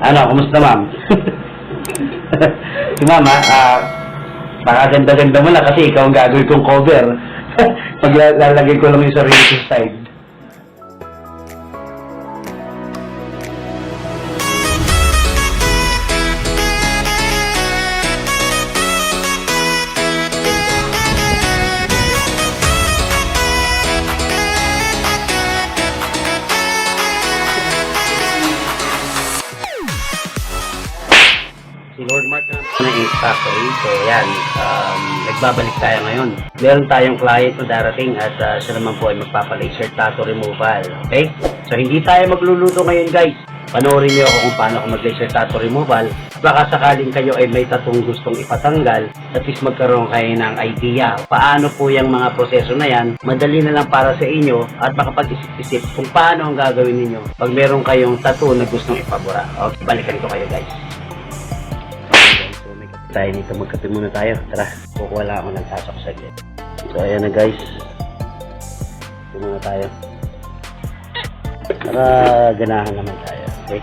Ano, kumusta ma'am? Si mama, baka ganda-ganda mo lang kasi ikaw ang gagawin kong cover. Paglalagay ko lang yung sarili ko sa side. Si Lord Mark na factory. So yan, nagbabalik tayo ngayon. Meron tayong client na darating at siya naman po ay magpapa-laser tattoo removal. Okay? So hindi tayo magluluto ngayon guys. Panoorin niyo ako kung paano ako mag-laser tattoo removal. Baka sakaling kayo ay may tattoo gustong ipatanggal, at least magkaroon kayo ng idea. Paano po yung mga proseso na yan, madali na lang para sa inyo at makapag-isip-isip kung paano ang gagawin ninyo pag meron kayong tattoo na gustong ipabura. Okay, balikan ko kayo guys. Tayo dito, magkape muna tayo. Tara, kukuha lang ako ng sasok saglit. So ayan na guys, ito muna tayo para ganahan naman tayo. Okay,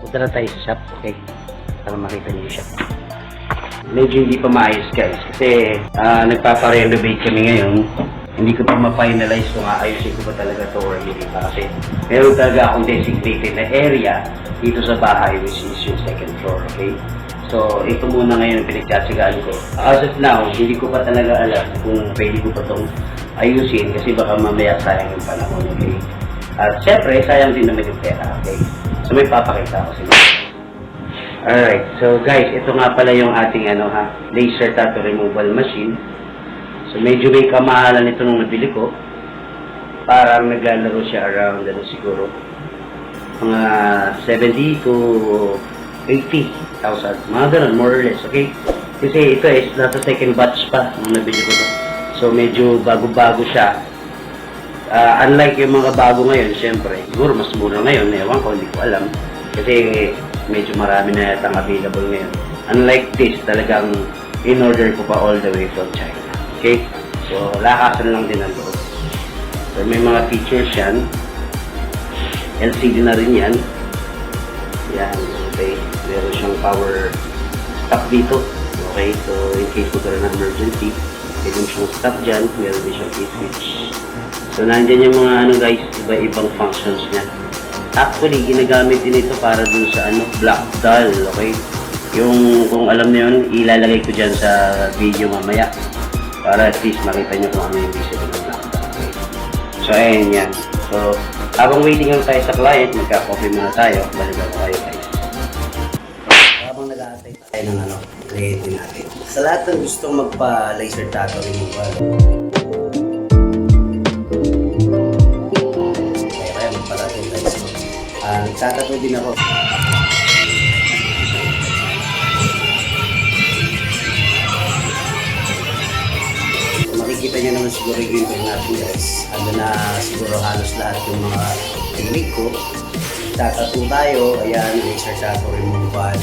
punta na tayo sa shop. Okay, para makita niyo yung shop. Medyo hindi pa maayos guys kasi nagpapa-renovate kami ngayon. Hindi ko pa ma-finalize kung aayusin ko pa talaga to or hindi pa, kasi meron talaga akong designated na area dito sa bahay, which is yung second floor. Okay, so ito muna ngayon ang pinagtsatsagaan ko. As of now, hindi ko pa talaga alam kung pwede ko pa itong ayusin kasi baka mamaya sayang yung panahon. Okay, at syempre sayang din naman yung pera. Okay, so may papakita ako sa inyo. Alright, so guys, ito nga pala yung ating laser tattoo removal machine. So medyo may kamahalan ito nung nabili ko. Parang naglalaro siya around siguro mga 70 to 80,000, mga ganun, more or less. Okay, kasi ito is nasa second batch pa nung nabili ko to. So medyo bago-bago siya. Unlike yung mga bago ngayon, syempre siguro mas mura ngayon, ewan ko, hindi ko alam kasi medyo marami na yatang available ngayon. Unlike this, talagang in-order ko pa all the way from China. Okay, so lakasan lang din ang loob. So may mga features yan, LCD na rin yan. Yan, okay, meron siyang power stop dito. Okay, so in case magkaroon ng emergency, meron siyang stop dyan, meron din siyang key switch. So nandyan yung mga guys, iba-ibang functions niya. Actually, ginagamit din ito para dun sa black doll. Okay, yung kung alam niyo yun, ilalagay ko dyan sa video mamaya para at least makita nyo kung ano yung visible ng black doll. Okay, so ayan yan. So habang waiting lang tayo sa client, magka-coffee muna tayo. Balikan ko kayo guys. Habang nag-aantay tayo ng client natin. Sa lahat ng gustong magpa-laser tattoo removal, kaya magpa-tattoo guys. Nagtatattoo din ako. Makikita niyo naman siguro yung intro natin guys. Ano na siguro halos lahat yung mga technique ko. Tattoo tayo. Ayan, laser tattoo removal.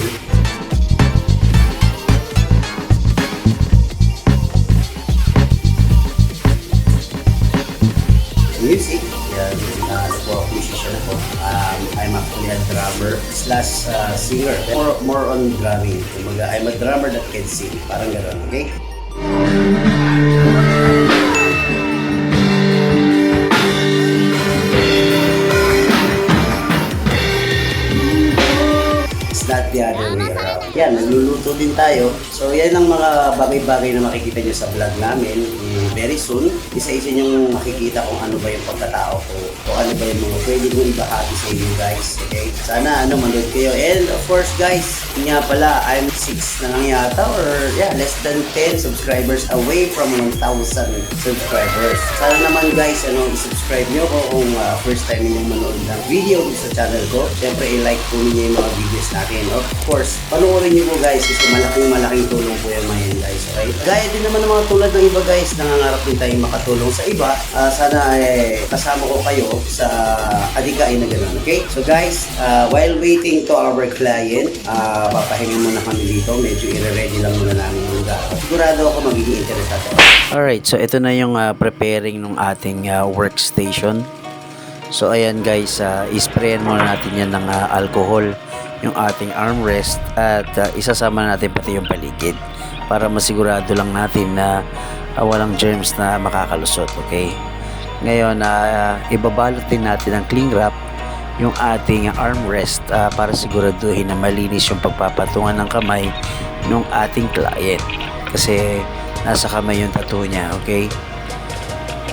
Music. Ayan, musician ako. I'm actually a drummer slash singer. More on drumming. I'm a drummer that can sing. Parang gano'n, okay? Not the other way around. Yan, nagluluto din tayo. So yan ang mga bagay-bagay na makikita nyo sa vlog namin. Very soon, isa-isa nyo makikita kung ano ba yung pagkatao ko, o ano ba yung mga pwede kong ibahagi sa inyo guys. Okay? Sana manood kayo. And of course guys, nga pala, I'm 6 na lang yata, or less than 10 subscribers away from 1,000 subscribers. Sana naman guys, i-subscribe nyo ko kung first time ninyong manood ng video sa channel ko. Siyempre, i-like po ninyo yung mga videos natin. Of course, panoorin niyo po guys kasi malaking tulong po yan ngayon guys. Okay? Gaya din naman ng mga tulad ng iba guys, nangangarap din tayong makatulong sa iba. Sana kasama ko kayo sa adikain na gano'n. Okay? So guys, while waiting to our client, papahinga muna kami dito. Medyo i-ready lang muna namin yung lugar. Sigurado ako magiging interesado. Alright, so ito na yung preparing ng ating workstation. So ayan guys, isprayan muna natin yan ng alcohol yung ating armrest at isasama natin pati yung paligid para masigurado lang natin na walang germs na makakalusot. Okay, ngayon ibabalot din natin ng cling wrap yung ating armrest para siguraduhin na malinis yung pagpapatungan ng kamay ng ating client kasi nasa kamay yung tattoo niya. Okay,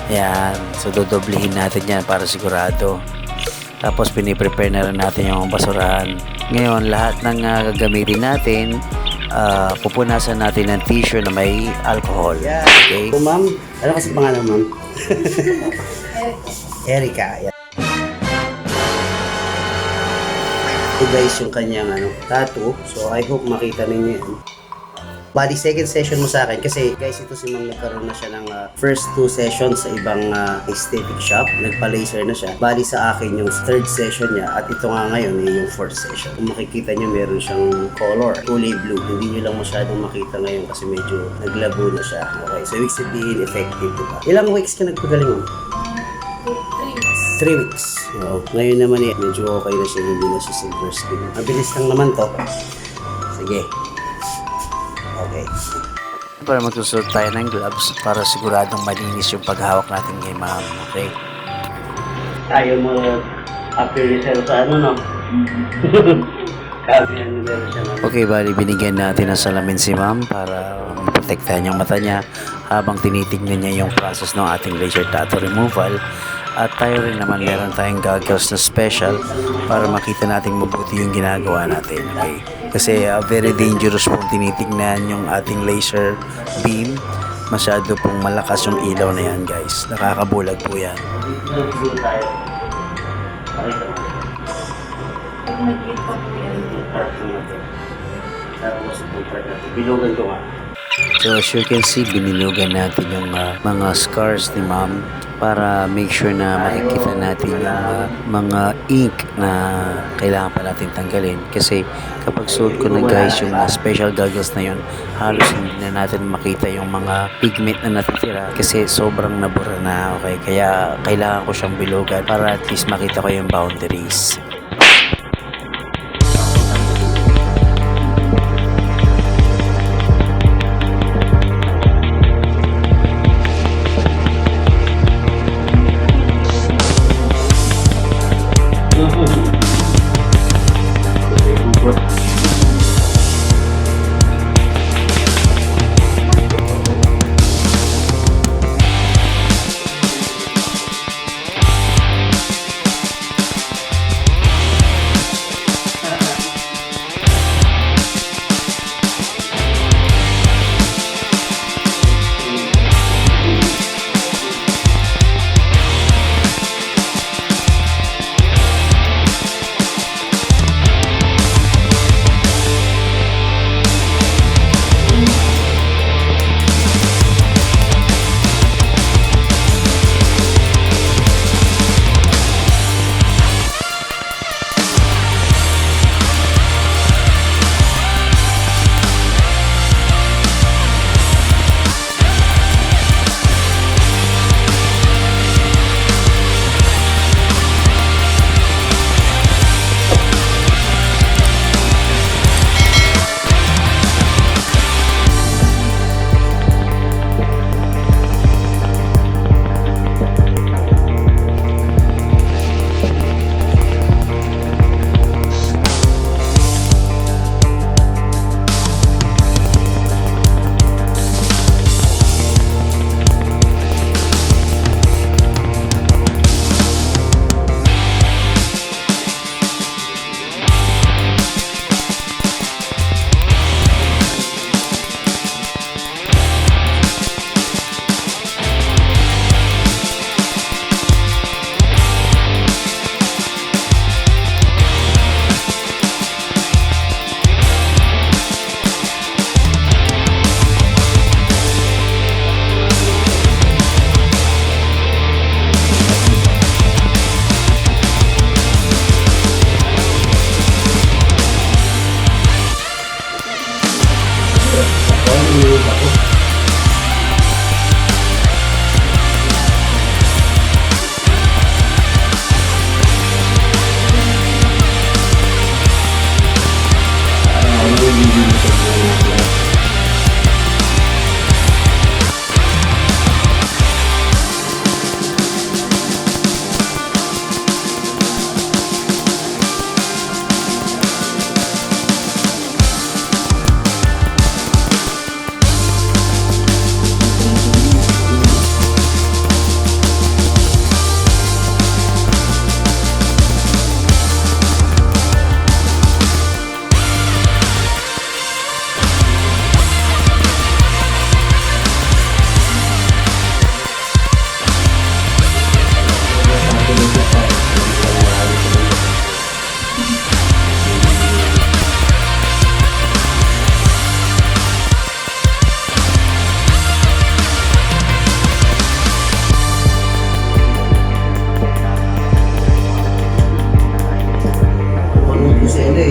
yan, so dodoblehin natin yan para sigurado. Tapos piniprepare na rin natin yung basurahan. Ngayon lahat ng gagamitin natin, pupunasan natin ng tissue na may alcohol. Okay, So, ma'am, ano kasi pangalan, ma'am? Erica. Yan. Ito guys yung kanyang tattoo. So I hope makita ninyo yan. Bali, second session mo sa akin kasi guys, ito si Ma'am nagkaroon na siya ng first 2 sessions sa ibang aesthetic shop. Nagpa-laser na siya. Bali sa akin yung third session niya at ito nga ngayon yung fourth session. Kung makikita niyo meron siyang color, kulay blue. Hindi niyo lang masyadong makita ngayon kasi medyo naglabo na siya. Okay, so ibig sabihin effective, diba? Ilang weeks ka nagpagaling mo? 3 weeks. Oo. Ngayon naman medyo okay na siya, hindi na siya silver skin. Mabilis lang naman to. Sige. Okay. para magsusuot tayo ng gloves para siguradong malinis yung paghawak natin kay ma'am. Okay, Ayaw mo after resell sa no? okay, bali binigyan natin ng salamin si ma'am para maprotektahan yung mata niya habang tinitignan niya yung process ng ating laser tattoo removal. At tayo rin naman meron tayong goggles na special para makita natin mabuti yung ginagawa natin. Okay, kasi very dangerous pong tinitignan yung ating laser beam. Masyado pong malakas yung ilaw na yan guys, nakakabulag po yan. Bilugan ko nga. So as you can see, binilugan natin yung mga scars ni ma'am para make sure na makikita natin yung mga ink na kailangan pa natin tanggalin. Kasi kapag suot ko na guys yung special goggles na yun, halos hindi na natin makita yung mga pigment na natitira kasi sobrang nabura na. Okay, kaya kailangan ko siyang bilugan para at least makita ko yung boundaries.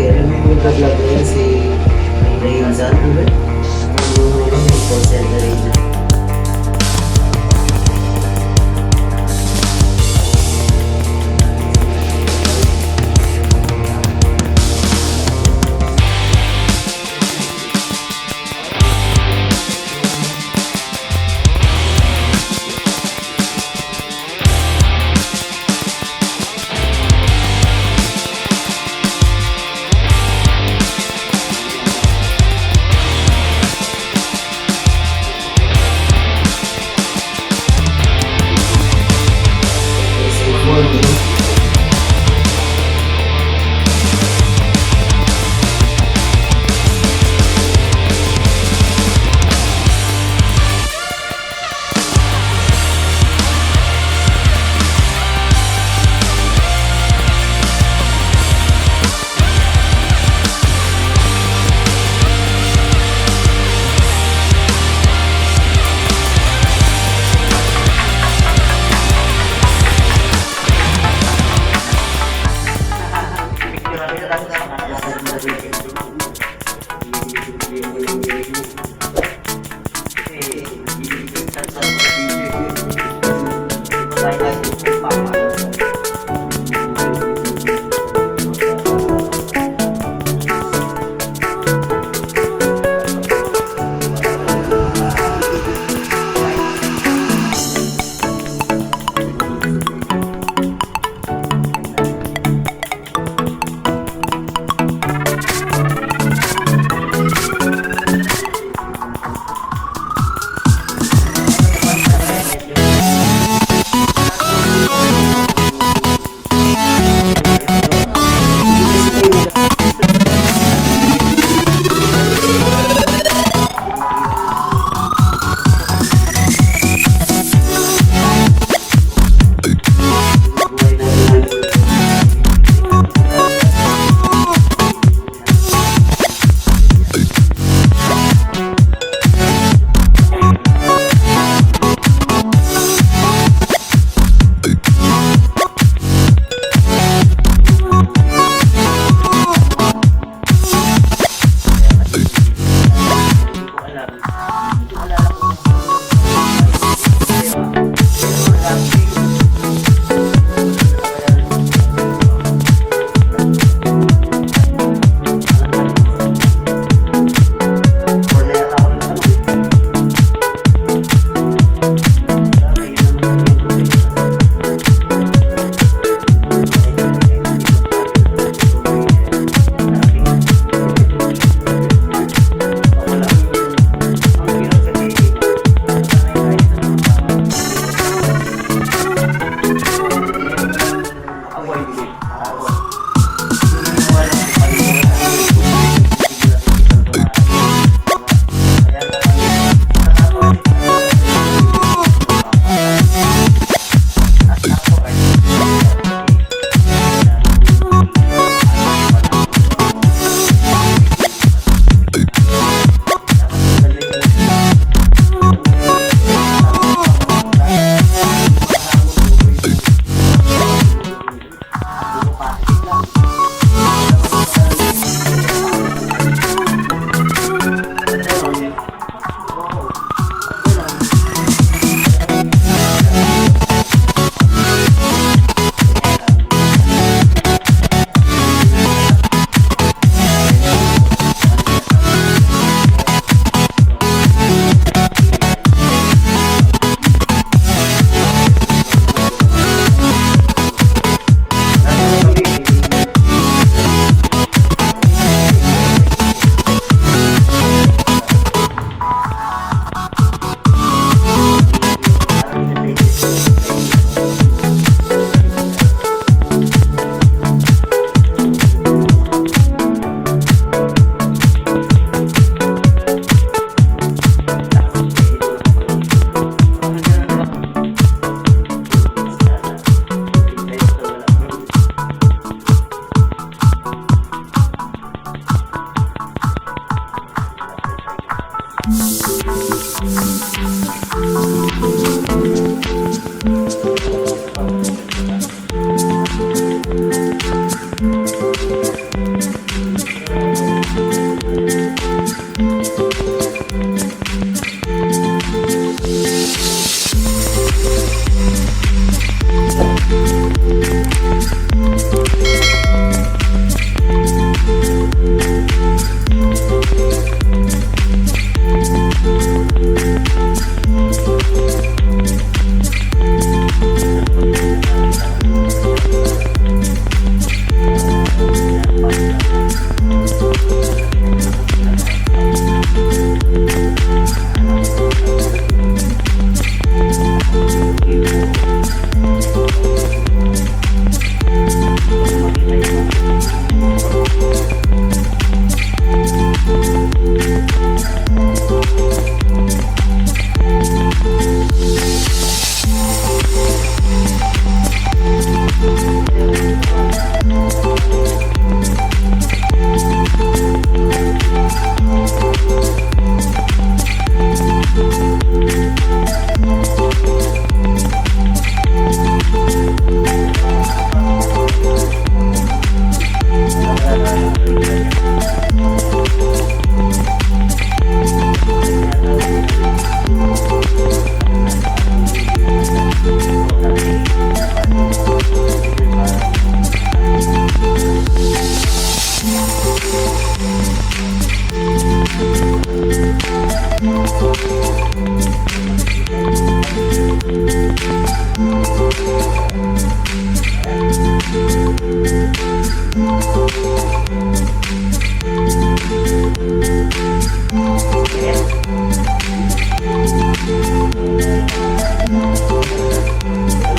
alam mo yung vlog na yun, si Rayzan, ano ba? Yung call center Rayzan.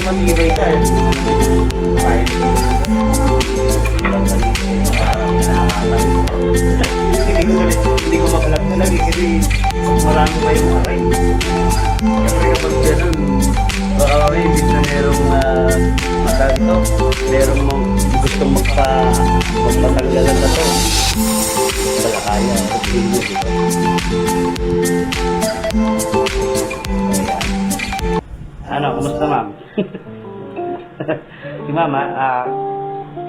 Matibay ka. Hindi ko makalap na lagi kasi marami pa yung aray. Siyempre kapag ganun, baka kami ibig na merong matag ito. Merong gustong magpatanggalan na to. Wala kaya. Ano, kumusta ma'am? Si mama,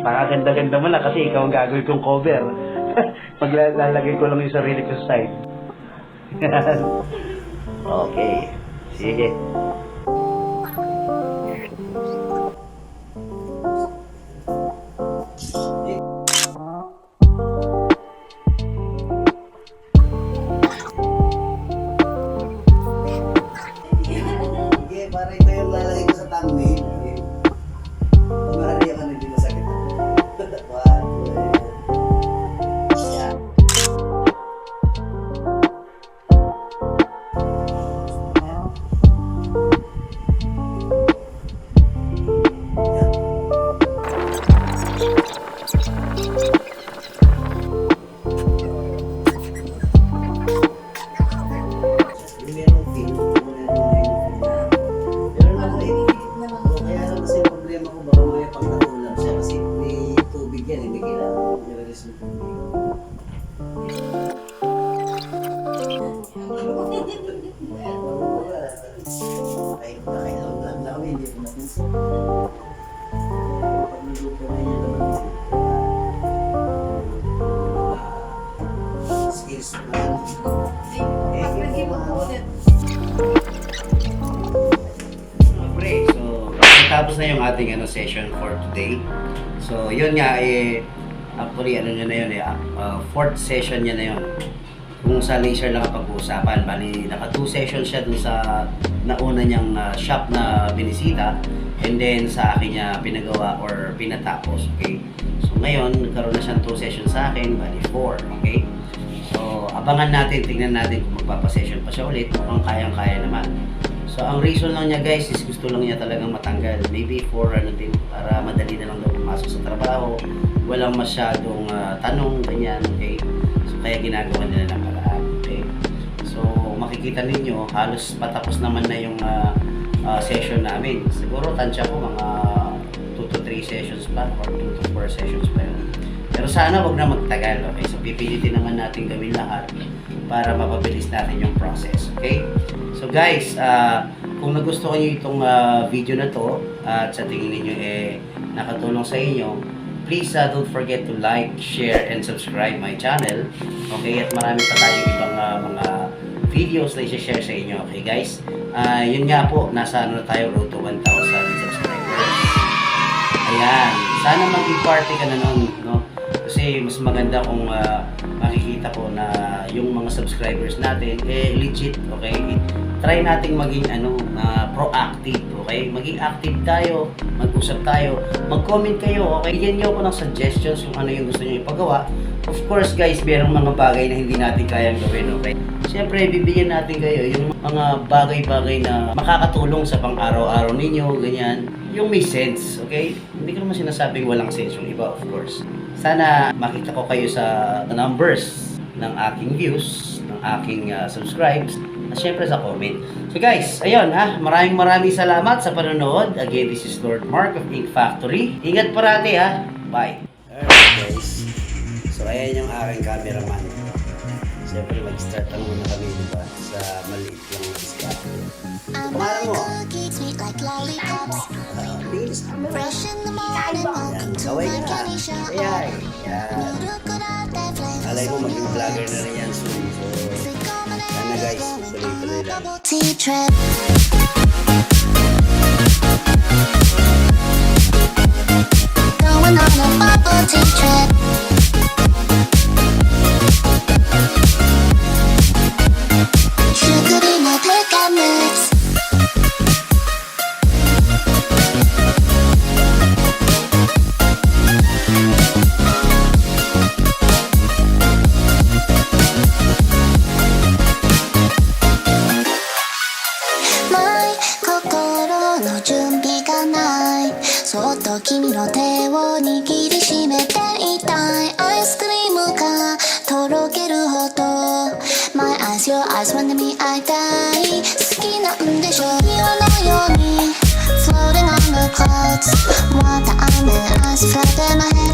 pakaganda-ganda mo na kasi ikaw ang gagawin kong cover. Paglalagay ko lang yung sarili ko sa side. Okay. Sige. Sige, para ito yung lalagay ko sa thumbnail. Kumari ako na hindi masakit. Yan. Merong feel, pero naman kaya lang kasi yung problema ko baka may pagkatulang siya kasi may tubig yan, hindi kailangan i-release ng tubig. Kahit nakailang lang lang, hindi ko napansin. Pag naluto na yan naman skills na Pre, so tapos na yung ating session for today. So yun nga actually nyo na yun fourth session niya na yun. Kung sa laser lang ang pag-uusapan, bali naka 2 sessions siya dun sa nauna niyang shop na binisita, and then sa akin niya pinagawa or pinatapos, okay? So ngayon, nagkaroon na siyang 2 sessions sa akin, bali 4, okay? So abangan natin, tingnan natin kung magpapasession pa siya ulit, mukhang kayang-kaya naman. So ang reason lang niya guys is gusto lang niya talagang matanggal, maybe for din, para madali na lang daw pumasok sa trabaho, walang masyadong tanong, ganyan, okay? So kaya ginagawa nila ng paraan, okay? So makikita ninyo, halos patapos naman na yung session namin. Siguro tansya ko mga 2 to 3 sessions pa or 2 to 4 sessions pa yun. Pero sana wag na magtagal, okay? So pipilitin naman natin gawin lahat para mapabilis natin yung process, okay? So guys, kung nagustuhan niyo itong video na to at sa tingin niyo nakatulong sa inyo, please don't forget to like, share, and subscribe my channel. Okay, at marami pa tayong ibang mga videos na i-share sa inyo. Okay guys, yun nga po, nasa tayo, road to 1,000 subscribers. Ayan, sana maging party ka na nun, no? Kasi mas maganda kung makikita ko na yung mga subscribers natin legit, okay? Try nating maging proactive, okay? Maging active tayo, mag-usap tayo, mag-comment kayo, okay? Bigyan niyo ako ng suggestions kung ano yung gusto niyo ipagawa. Of course guys, merong mga bagay na hindi natin kayang gawin, okay? Siyempre, bibigyan natin kayo yung mga bagay-bagay na makakatulong sa pang-araw-araw ninyo, ganyan. Yung may sense, okay? Hindi ko naman sinasabing walang sense yung iba, of course. Sana makita ko kayo sa numbers ng aking views, ng aking subscribes, at syempre sa comment. So guys, ayun maraming salamat sa panonood. Again, this is Lord Mark of Ink Factory. Ingat parati Bye! Alright guys, so ayan yung aking cameraman. Siyempre, mag-start lang muna kami, di ba? Sa maliit lang na discount. Pangalan mo? Tingin sa camera. Yan, kaway ka. Ayay. Yan. Alay mo, maging vlogger na rin yan soon. So, sana guys, tuloy-tuloy lang. Going on a bubble tea trip. Sugary no pickup mix. My 心の準備がないそっと君の手を握りしめていたいアイスクリームがとろけるほど My eyes, your eyes まで見合いたい好きなんでしょ岩のように Floating on the clouds Want the arm and eyes flooding my head